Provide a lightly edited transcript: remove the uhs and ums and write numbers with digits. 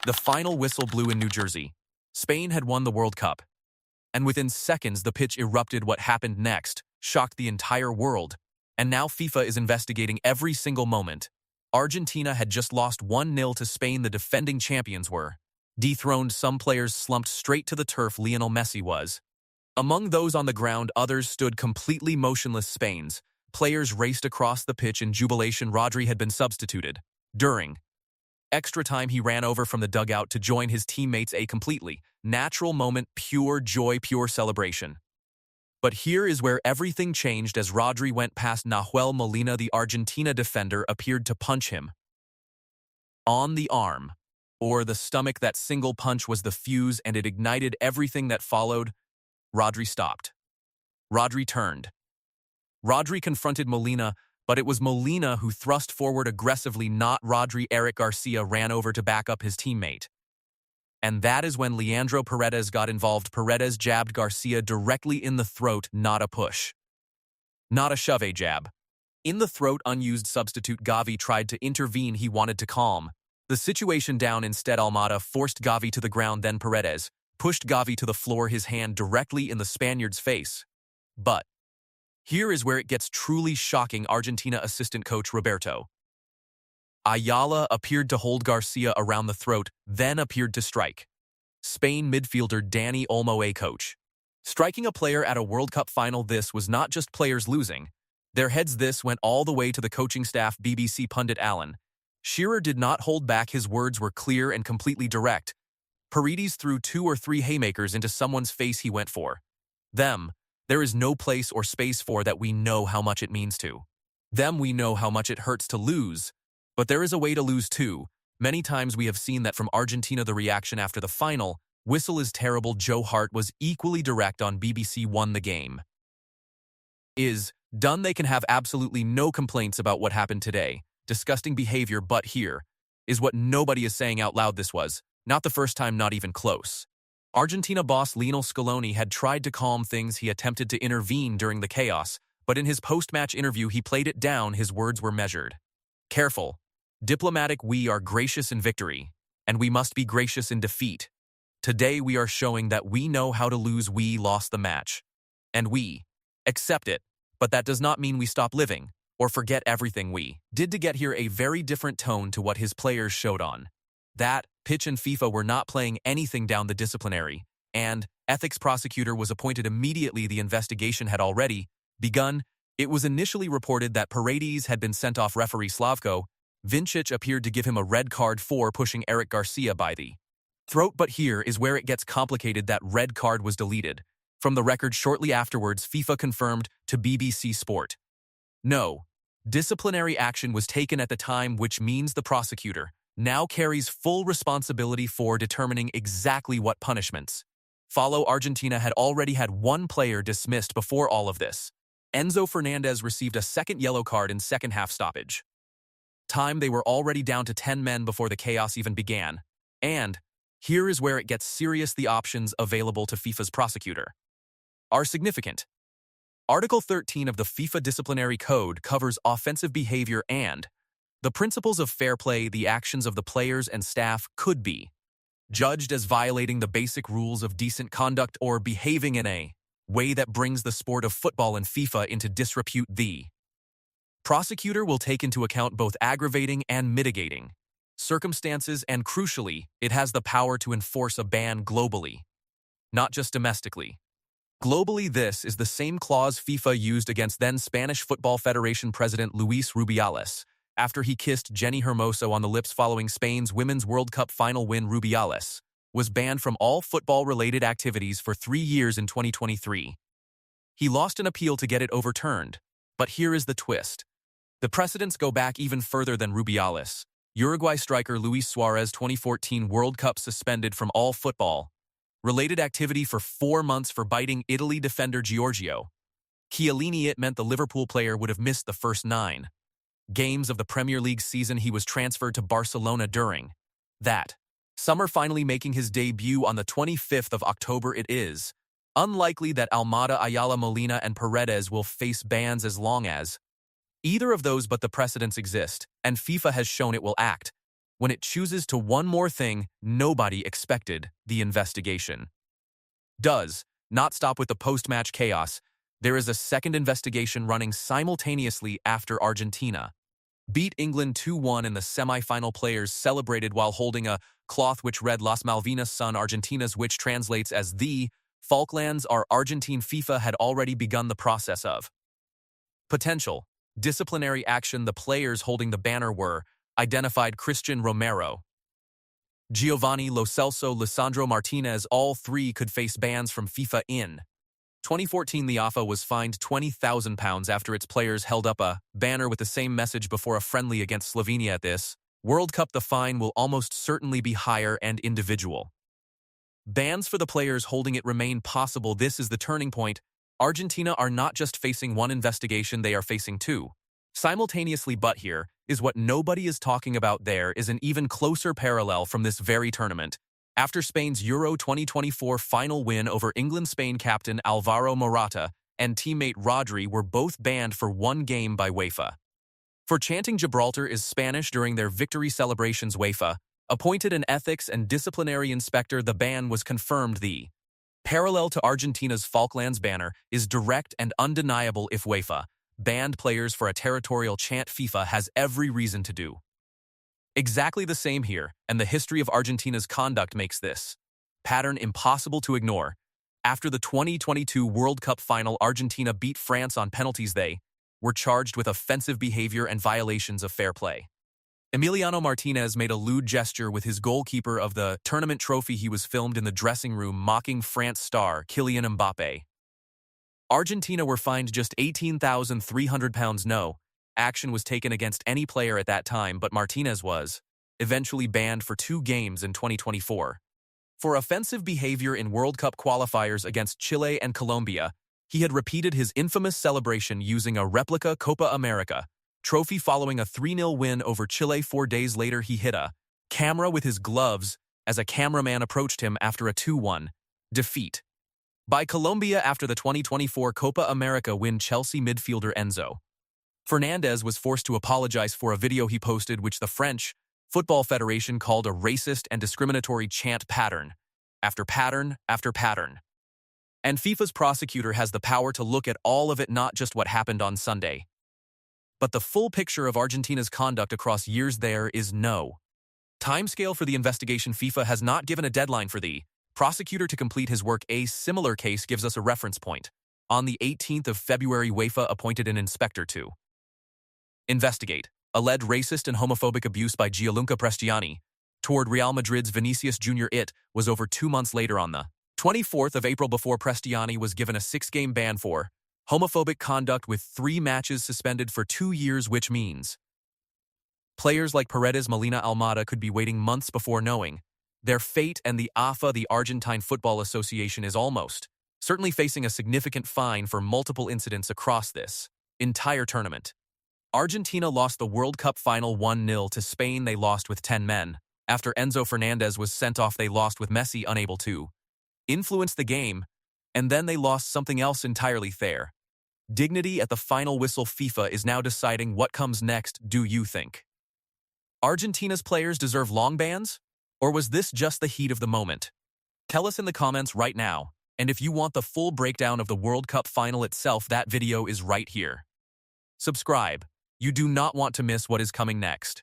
The final whistle blew in New Jersey. Spain had won the World Cup. And within seconds, the pitch erupted. What happened next shocked the entire world. And now FIFA is investigating every single moment. Argentina had just lost 1-0 to Spain. The defending champions were dethroned. Some players slumped straight to the turf. Lionel Messi was among those on the ground. Others stood completely motionless. Spain's players raced across the pitch in jubilation. Rodri had been substituted. During extra time, he ran over from the dugout to join his teammates. A completely natural moment, pure joy, pure celebration. But here is where everything changed as Rodri went past Nahuel Molina. The Argentina defender appeared to punch him on the arm or the stomach. That single punch was the fuse, and it ignited everything that followed. Rodri stopped. Rodri turned. Rodri confronted Molina, but it was Molina who thrust forward aggressively, not Rodri. Eric Garcia ran over to back up his teammate. And that is when Leandro Paredes got involved. Paredes jabbed Garcia directly in the throat, not a push. Not a shove, a jab. In the throat. Unused substitute Gavi tried to intervene. He wanted to calm the situation down. Instead, Almada forced Gavi to the ground. Then Paredes pushed Gavi to the floor, his hand directly in the Spaniard's face. But here is where it gets truly shocking. Argentina assistant coach Roberto Ayala appeared to hold Garcia around the throat, then appeared to strike Spain midfielder Dani Olmo. A coach striking a player at a World Cup final. This was not just players losing their heads. This went all the way to the coaching staff. BBC pundit Alan Shearer did not hold back. His words were clear and completely direct. Paredes threw 2 or 3 haymakers into someone's face. He went for them. There is no place or space for that. We know how much it means to them. We know how much it hurts to lose. But there is a way to lose too. Many times we have seen that from Argentina. The reaction after the final whistle is terrible. Joe Hart was equally direct on BBC One. The game is done. They can have absolutely no complaints about what happened today. Disgusting behavior. But here is what nobody is saying out loud. This was not the first time, not even close. Argentina boss Lionel Scaloni had tried to calm things. He attempted to intervene during the chaos, but in his post-match interview he played it down. His words were measured, careful, diplomatic. We are gracious in victory, and we must be gracious in defeat. Today we are showing that we know how to lose. We lost the match, and we accept it, but that does not mean we stop living or forget everything we did to get here. A very different tone to what his players showed on that pitch, and FIFA were not playing anything down. The disciplinary and ethics prosecutor was appointed immediately. The investigation had already begun. It was initially reported that Paredes had been sent off. Referee Slavko Vincic appeared to give him a red card for pushing Eric Garcia by the throat. But here is where it gets complicated. That red card was deleted from the record shortly afterwards. FIFA confirmed to BBC Sport no disciplinary action was taken at the time, which means the prosecutor now carries full responsibility for determining exactly what punishments follow. Argentina had already had 1 player dismissed before all of this. Enzo Fernandez received a second yellow card in second half stoppage time. They were already down to 10 men before the chaos even began. And here is where it gets serious. The options available to FIFA's prosecutor are significant. Article 13 of the FIFA Disciplinary Code covers offensive behavior and the principles of fair play. The actions of the players and staff could be judged as violating the basic rules of decent conduct or behaving in a way that brings the sport of football and FIFA into disrepute. The prosecutor will take into account both aggravating and mitigating circumstances, and crucially, it has the power to enforce a ban globally, not just domestically. Globally, this is the same clause FIFA used against then Spanish Football Federation President Luis Rubiales after he kissed Jenny Hermoso on the lips following Spain's Women's World Cup final win. Rubiales was banned from all football-related activities for 3 years in 2023. He lost an appeal to get it overturned. But here is the twist. The precedents go back even further than Rubiales. Uruguay striker Luis Suarez 2014 World Cup suspended from all football-related activity for 4 months for biting Italy defender Giorgio Chiellini. It meant the Liverpool player would have missed the first 9 games of the Premier League season. He was transferred to Barcelona during that summer, finally making his debut on the 25th of October. It is unlikely that Almada, Ayala, Molina, and Paredes will face bans as long as either of those, but the precedents exist, and FIFA has shown it will act when it chooses to one more thing nobody expected: the investigation. Does not stop with the post-match chaos. There is a second investigation running simultaneously after Argentina beat England 2-1 in the semi-final. Players celebrated while holding a cloth which read Las Malvinas son Argentinas, which translates as the Falklands are Argentine. FIFA had already begun the process of potential disciplinary action. The players holding the banner were identified: Christian Romero, Giovanni Lo Celso, Lisandro Martinez. All three could face bans from FIFA in 2014. The AFA was fined £20,000 after its players held up a banner with the same message before a friendly against Slovenia. At this World Cup, the fine will almost certainly be higher, and individual bans for the players holding it remain possible. This is the turning point. Argentina are not just facing one investigation, they are facing two simultaneously. But here is what nobody is talking about. There is an even closer parallel from this very tournament. After Spain's Euro 2024 final win over England, Spain captain Alvaro Morata and teammate Rodri were both banned for one game by UEFA for chanting "Gibraltar is Spanish" during their victory celebrations. UEFA appointed an ethics and disciplinary inspector. The ban was confirmed. The parallel to Argentina's Falklands banner is direct and undeniable. If UEFA banned players for a territorial chant, FIFA has every reason to do exactly the same here, and the history of Argentina's conduct makes this pattern impossible to ignore. After the 2022 World Cup final, Argentina beat France on penalties. They were charged with offensive behavior and violations of fair play. Emiliano Martinez made a lewd gesture with his goalkeeper of the tournament trophy. He was filmed in the dressing room mocking France star Kylian Mbappe. Argentina were fined just £18,300. No action was taken against any player at that time, but Martinez was eventually banned for 2 games in 2024. For offensive behavior in World Cup qualifiers against Chile and Colombia, he had repeated his infamous celebration using a replica Copa America trophy following a 3-0 win over Chile. 4 days later, he hit a camera with his gloves as a cameraman approached him after a 2-1 defeat by Colombia after the 2024 Copa America win. Chelsea midfielder Enzo Fernandez was forced to apologize for a video he posted, which the French Football Federation called a racist and discriminatory chant pattern after pattern after pattern. And FIFA's prosecutor has the power to look at all of it, not just what happened on Sunday, but the full picture of Argentina's conduct across years. There is no timescale for the investigation. FIFA has not given a deadline for the prosecutor to complete his work. A similar case gives us a reference point. On the 18th of February, UEFA appointed an inspector to investigate alleged racist and homophobic abuse by Gianluca Prestiani toward Real Madrid's Vinicius Jr. It was over 2 months later, on the 24th of April, before Prestiani was given a 6-game ban for homophobic conduct with 3 matches suspended for 2 years, which means players like Paredes, Molina, Almada could be waiting months before knowing their fate, and the AFA, the Argentine Football Association, is almost certainly facing a significant fine for multiple incidents across this entire tournament. Argentina lost the World Cup final 1-0 to Spain. They lost with 10 men. After Enzo Fernandez was sent off, they lost with Messi unable to influence the game, and then they lost something else entirely: fair dignity at the final whistle. FIFA is now deciding what comes next. Do you think Argentina's players deserve long bans, or was this just the heat of the moment? Tell us in the comments right now, and if you want the full breakdown of the World Cup final itself, that video is right here. Subscribe. You do not want to miss what is coming next.